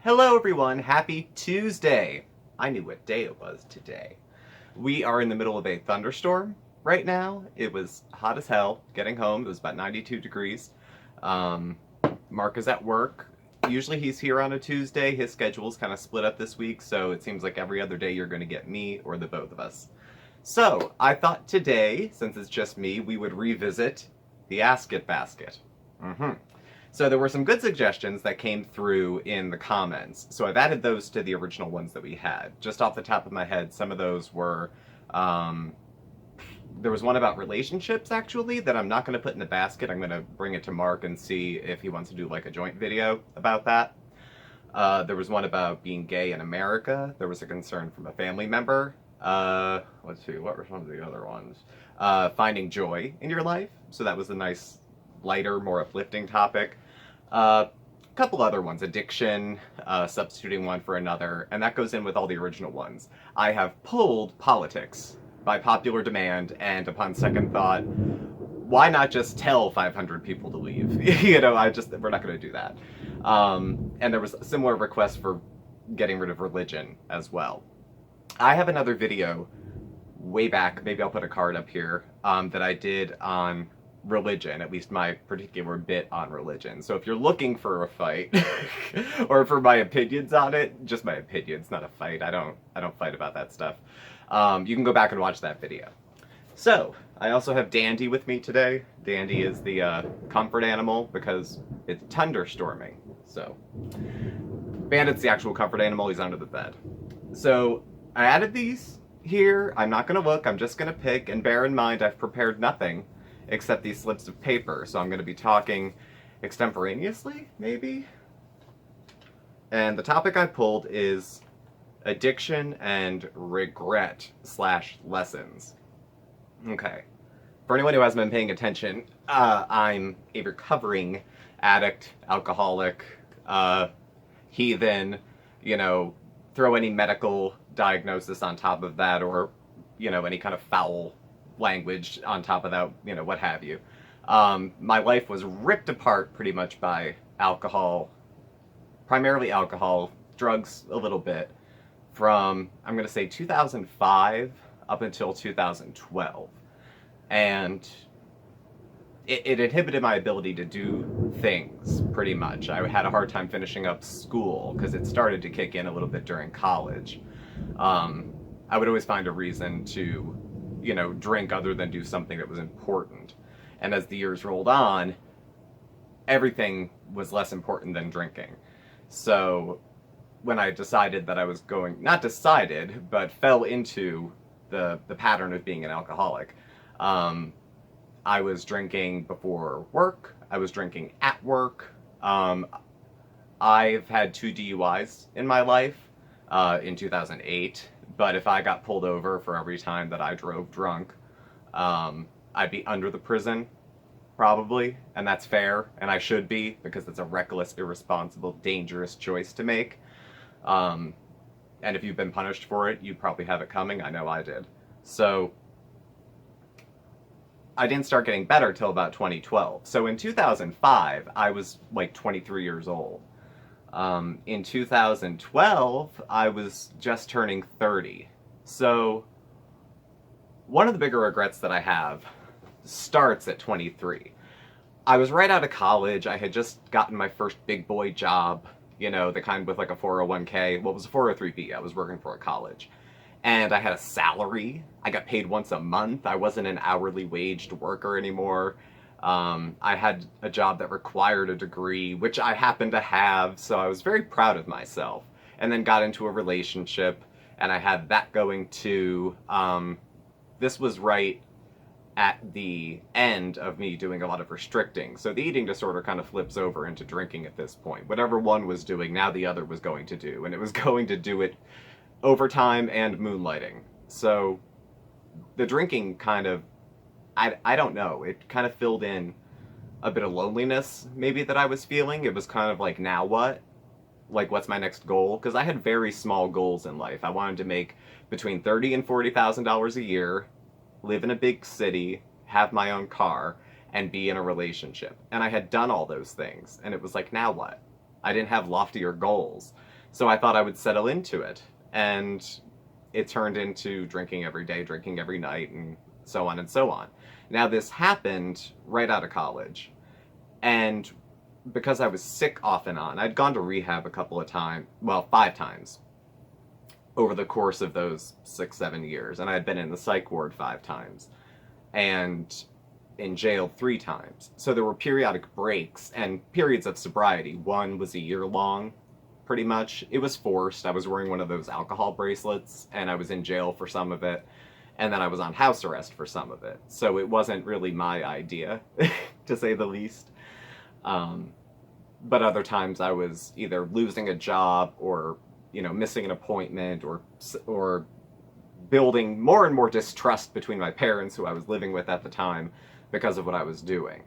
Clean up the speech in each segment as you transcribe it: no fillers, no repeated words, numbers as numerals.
Hello everyone, happy Tuesday! I knew what day it was today. We are in the middle of a thunderstorm right now. It was hot as hell getting home. It was about 92 degrees. Mark is at work. Usually he's here on a Tuesday. His schedule's kind of split up this week, so it seems like every other day you're going to get me or the both of us. So I thought today, since it's just me, we would revisit the Ask It basket. So there were some good suggestions that came through in the comments. So I've added those to the original ones that we had. Just off the top of my head, some of those were, there was one about relationships actually that I'm not going to put in the basket. I'm going to bring it to Mark and see if he wants to do like a joint video about that. There was one about being gay in America. There was a concern from a family member. Let's see, what were some of the other ones? Finding joy in your life. So that was a nice, lighter, more uplifting topic. A couple other ones, addiction, substituting one for another, and that goes in with all the original ones. I have pulled politics by popular demand, and upon second thought, why not just tell 500 people to leave? We're not going to do that. And there was a similar request for getting rid of religion as well. I have another video way back, maybe I'll put a card up here, that I did on religion, at least my particular bit on religion. So if you're looking for a fight or for my opinions on it, just my opinions, not a fight. I don't fight about that stuff. You can go back and watch that video. So I also have Dandy with me today. Dandy is the comfort animal because it's thunderstorming. So Bandit's the actual comfort animal. He's under the bed. So I added these here. I'm not going to look. I'm just going to pick, and bear in mind I've prepared nothing except these slips of paper, so I'm going to be talking extemporaneously, maybe? And the topic I pulled is addiction and regret / lessons. Okay. For anyone who hasn't been paying attention, I'm a recovering addict, alcoholic, heathen, throw any medical diagnosis on top of that, or, any kind of foul language on top of that, what have you. My life was ripped apart pretty much by alcohol, primarily alcohol, drugs a little bit, from, I'm going to say 2005 up until 2012. And it inhibited my ability to do things, pretty much. I had a hard time finishing up school because it started to kick in a little bit during college. I would always find a reason to drink other than do something that was important. And as the years rolled on, everything was less important than drinking. So when I decided that I was not decided, but fell into the pattern of being an alcoholic, I was drinking before work, I was drinking at work. I've had 2 DUIs in my life, in 2008. But if I got pulled over for every time that I drove drunk, I'd be under the prison, probably, and that's fair, and I should be, because it's a reckless, irresponsible, dangerous choice to make. And if you've been punished for it, you probably have it coming. I know I did. So I didn't start getting better till about 2012. So in 2005, I was like 23 years old. In 2012, I was just turning 30. So one of the bigger regrets that I have starts at 23. I was right out of college. I had just gotten my first big boy job, the kind with like a 401k. Well, it was a 403b. I was working for a college. And I had a salary. I got paid once a month. I wasn't an hourly waged worker anymore. I had a job that required a degree, which I happened to have, so I was very proud of myself. And then got into a relationship, and I had that going too. This was right at the end of me doing a lot of restricting. So the eating disorder kind of flips over into drinking at this point. Whatever one was doing, now the other was going to do. And it was going to do it overtime and moonlighting. So the drinking kind of, I don't know, it kind of filled in a bit of loneliness maybe that I was feeling. It was kind of like, now what? Like, what's my next goal? Because I had very small goals in life. I wanted to make between $30,000 and $40,000 a year, live in a big city, have my own car, and be in a relationship. And I had done all those things. And it was like, now what? I didn't have loftier goals. So I thought I would settle into it. And it turned into drinking every day, drinking every night, and so on and so on. Now, this happened right out of college. And because I was sick off and on, I'd gone to rehab a couple of times, well, 5 times over the course of those 6, 7 years. And I had been in the psych ward 5 times and in jail 3 times. So there were periodic breaks and periods of sobriety. One was a year long, pretty much. It was forced. I was wearing one of those alcohol bracelets, and I was in jail for some of it. And then I was on house arrest for some of it. So it wasn't really my idea, to say the least. But other times I was either losing a job or, missing an appointment or building more and more distrust between my parents, who I was living with at the time, because of what I was doing.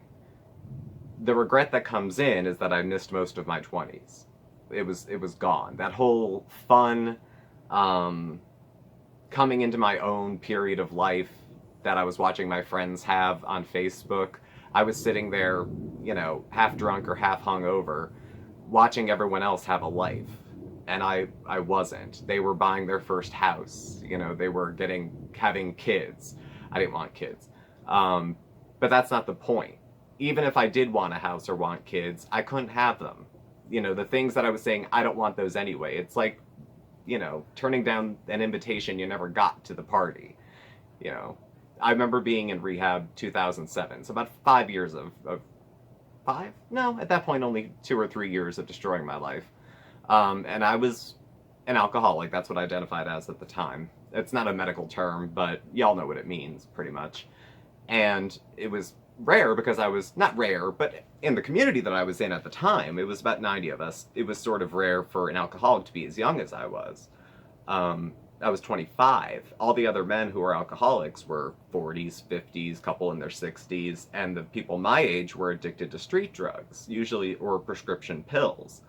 The regret that comes in is that I missed most of my 20s. It was gone. That whole fun, coming into my own period of life that I was watching my friends have on Facebook, I was sitting there, half drunk or half hungover, watching everyone else have a life. And I wasn't. They were buying their first house. They were having kids. I didn't want kids. But that's not the point. Even if I did want a house or want kids, I couldn't have them. The things that I was saying, I don't want those anyway. It's like, turning down an invitation you never got to the party. I remember being in rehab 2007, so about 5 years of 5? No, at that point only 2 or 3 years of destroying my life. And I was an alcoholic. That's what I identified as at the time. It's not a medical term, but y'all know what it means, pretty much. And it was rare because I was, not rare, but in the community that I was in at the time, it was about 90 of us. It was sort of rare for an alcoholic to be as young as I was. I was 25. All the other men who were alcoholics were 40s, 50s, couple in their 60s, and the people my age were addicted to street drugs, usually, or prescription pills.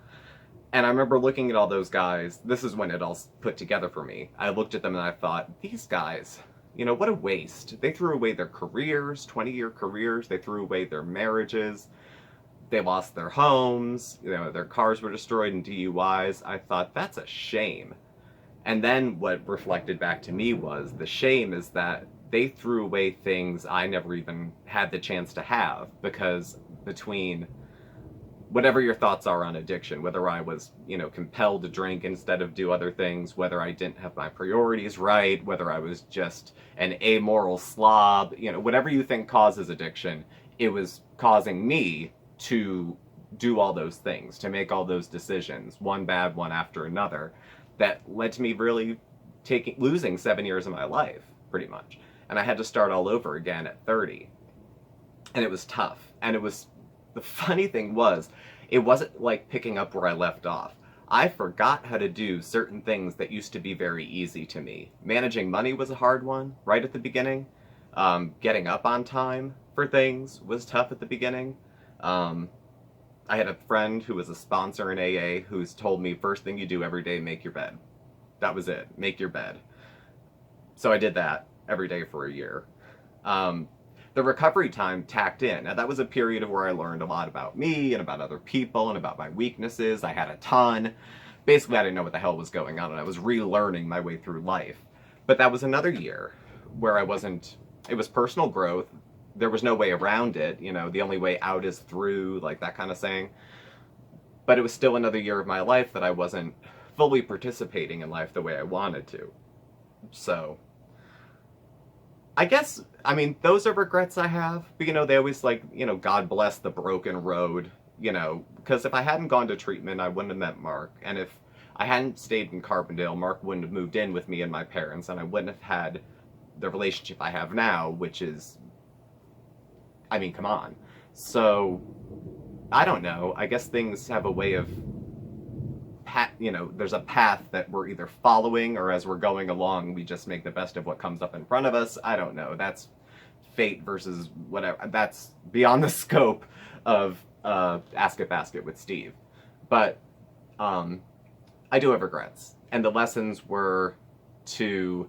And I remember looking at all those guys. This is when it all put together for me. I looked at them and I thought, these guys, what a waste. They threw away their careers, 20-year careers. They threw away their marriages. They lost their homes. Their cars were destroyed in DUIs. I thought, that's a shame. And then what reflected back to me was the shame is that they threw away things I never even had the chance to have, because between whatever your thoughts are on addiction, whether I was, compelled to drink instead of do other things, whether I didn't have my priorities right, whether I was just an amoral slob, whatever you think causes addiction, it was causing me to do all those things, to make all those decisions, one bad one after another, that led to me really losing 7 years of my life, pretty much. And I had to start all over again at 30. And it was tough. And the funny thing was, it wasn't like picking up where I left off. I forgot how to do certain things that used to be very easy to me. Managing money was a hard one right at the beginning. Getting up on time for things was tough at the beginning. I had a friend who was a sponsor in AA who's told me, first thing you do every day, make your bed. That was it. Make your bed. So I did that every day for a year. The recovery time tacked in. Now, that was a period of where I learned a lot about me and about other people and about my weaknesses. I had a ton. Basically, I didn't know what the hell was going on, and I was relearning my way through life. But that was another year where it was personal growth. There was no way around it. The only way out is through, like that kind of saying. But it was still another year of my life that I wasn't fully participating in life the way I wanted to. So I guess, those are regrets I have. But, they always God bless the broken road, because if I hadn't gone to treatment, I wouldn't have met Mark. And if I hadn't stayed in Carbondale, Mark wouldn't have moved in with me and my parents, and I wouldn't have had the relationship I have now, which is, come on. So, I don't know. I guess things have a way of, there's a path that we're either following, or as we're going along, we just make the best of what comes up in front of us. I don't know. That's fate versus whatever. That's beyond the scope of Ask It Basket with Steve. But I do have regrets. And the lessons were to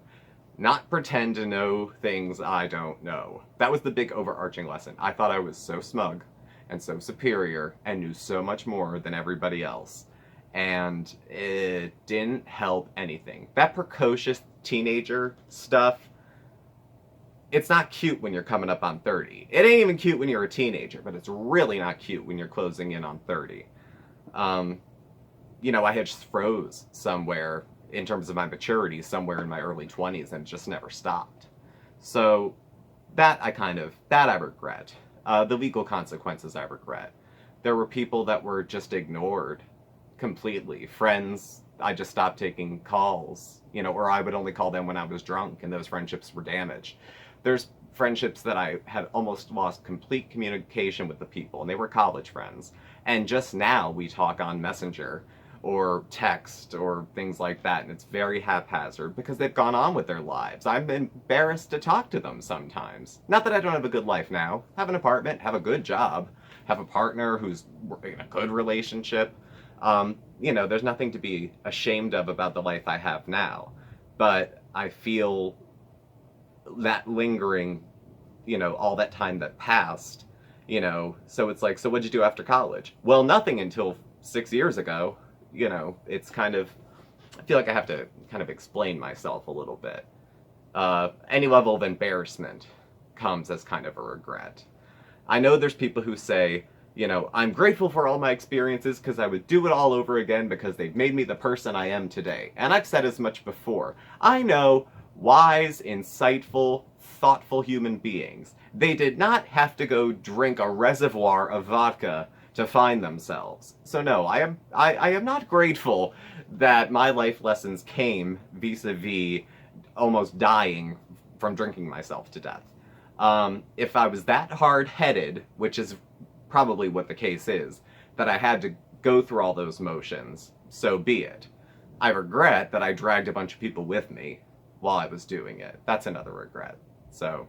not pretend to know things I don't know. That was the big overarching lesson. I thought I was so smug and so superior and knew so much more than everybody else. and it didn't help anything. That precocious teenager stuff, it's not cute when you're coming up on 30. It ain't even cute when you're a teenager, but it's really not cute when you're closing in on 30. You know, I had just froze somewhere in terms of my maturity, somewhere in my early 20s, and just never stopped. So that I regret. The legal consequences I regret. There were people that were just ignored completely. Friends, I just stopped taking calls, you know, or I would only call them when I was drunk, and those friendships were damaged. There's friendships that I had almost lost complete communication with the people, and they were college friends. And just now we talk on Messenger or text or things like that, and it's very haphazard because they've gone on with their lives. I'm embarrassed to talk to them sometimes. Not that I don't have a good life now. Have an apartment, have a good job, have a partner who's in a good relationship. You know, there's nothing to be ashamed of about the life I have now. But I feel that lingering, you know, all that time that passed, you know, so it's like, so what'd you do after college? Well, nothing until 6 years ago. You know, it's kind of, I feel like I have to kind of explain myself a little bit. Any level of embarrassment comes as kind of a regret. I know there's people who say, you know, I'm grateful for all my experiences because I would do it all over again because they've made me the person I am today. And I've said as much before. I know wise, insightful, thoughtful human beings. They did not have to go drink a reservoir of vodka to find themselves. So no, I am not grateful that my life lessons came vis-a-vis almost dying from drinking myself to death. If I was that hard-headed, which is probably what the case is, that I had to go through all those motions, so be it. I regret that I dragged a bunch of people with me while I was doing it. That's another regret. So,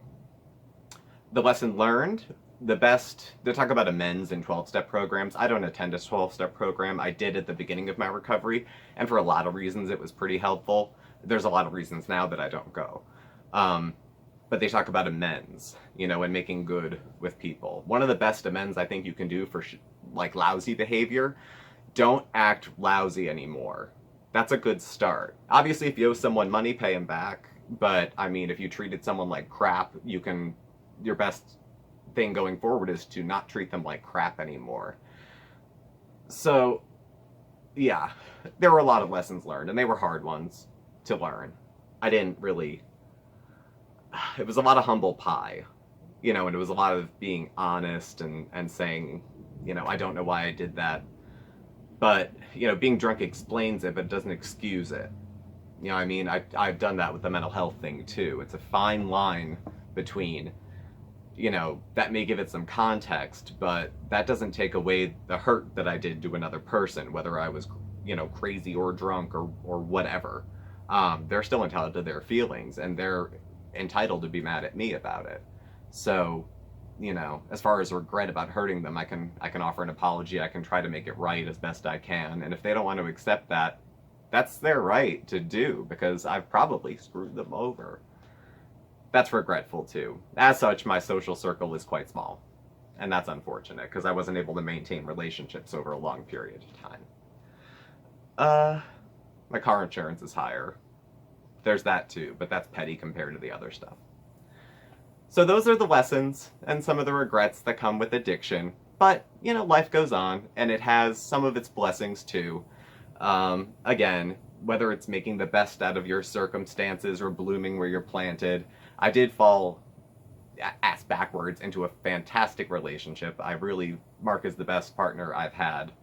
the lesson learned, the best, they talk about amends in 12-step programs. I don't attend a 12-step program. I did at the beginning of my recovery, and for a lot of reasons it was pretty helpful. There's a lot of reasons now that I don't go. But they talk about amends, you know, and making good with people. One of the best amends I think you can do for like lousy behavior, don't act lousy anymore. That's a good start. Obviously, if you owe someone money, pay them back. But I mean, if you treated someone like crap, your best thing going forward is to not treat them like crap anymore. So, yeah, there were a lot of lessons learned, and they were hard ones to learn. I didn't really, it was a lot of humble pie, you know, and it was a lot of being honest and saying, you know, I don't know why I did that. But, you know, being drunk explains it, but it doesn't excuse it. You know, I mean, I've done that with the mental health thing too. It's a fine line between, you know, that may give it some context, but that doesn't take away the hurt that I did to another person, whether I was, you know, crazy or drunk or whatever. They're still entitled to their feelings, and they're entitled to be mad at me about it. So, you know, as far as regret about hurting them, I can offer an apology. I can try to make it right as best I can. And if they don't want to accept that, that's their right to do, because I've probably screwed them over. That's regretful too. As such, my social circle is quite small. And that's unfortunate, because I wasn't able to maintain relationships over a long period of time. My car insurance is higher. There's that too, but that's petty compared to the other stuff. So those are the lessons and some of the regrets that come with addiction. But, you know, life goes on, and it has some of its blessings too. Again, whether it's making the best out of your circumstances or blooming where you're planted, I did fall ass backwards into a fantastic relationship. Mark is the best partner I've had.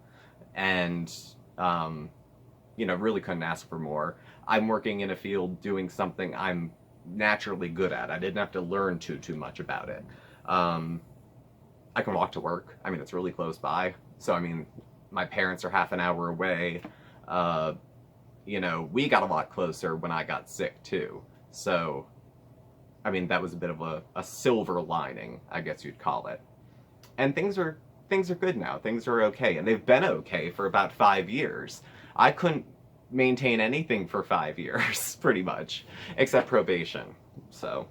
And, you know, really couldn't ask for more. I'm working in a field doing something I'm naturally good at. I didn't have to learn too much about it. I can walk to work. I mean, it's really close by. So, I mean, my parents are half an hour away. You know, we got a lot closer when I got sick too. So, I mean, that was a bit of a silver lining, I guess you'd call it. And things are good now. Things are okay. And they've been okay for about 5 years. I couldn't maintain anything for 5 years, pretty much, except probation. So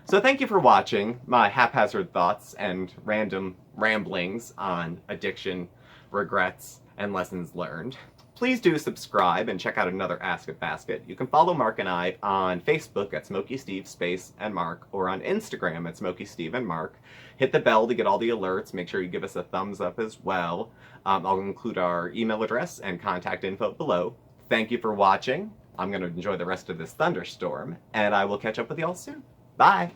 thank you for watching my haphazard thoughts and random ramblings on addiction, regrets, and lessons learned. Please do subscribe and check out another Ask It Basket. You can follow Mark and I on Facebook at SmokeySteveAndMarc or on Instagram at SmokeySteveAndMarc. Hit the bell to get all the alerts. Make sure you give us a thumbs up as well. I'll include our email address and contact info below. Thank you for watching. I'm going to enjoy the rest of this thunderstorm, and I will catch up with you all soon. Bye!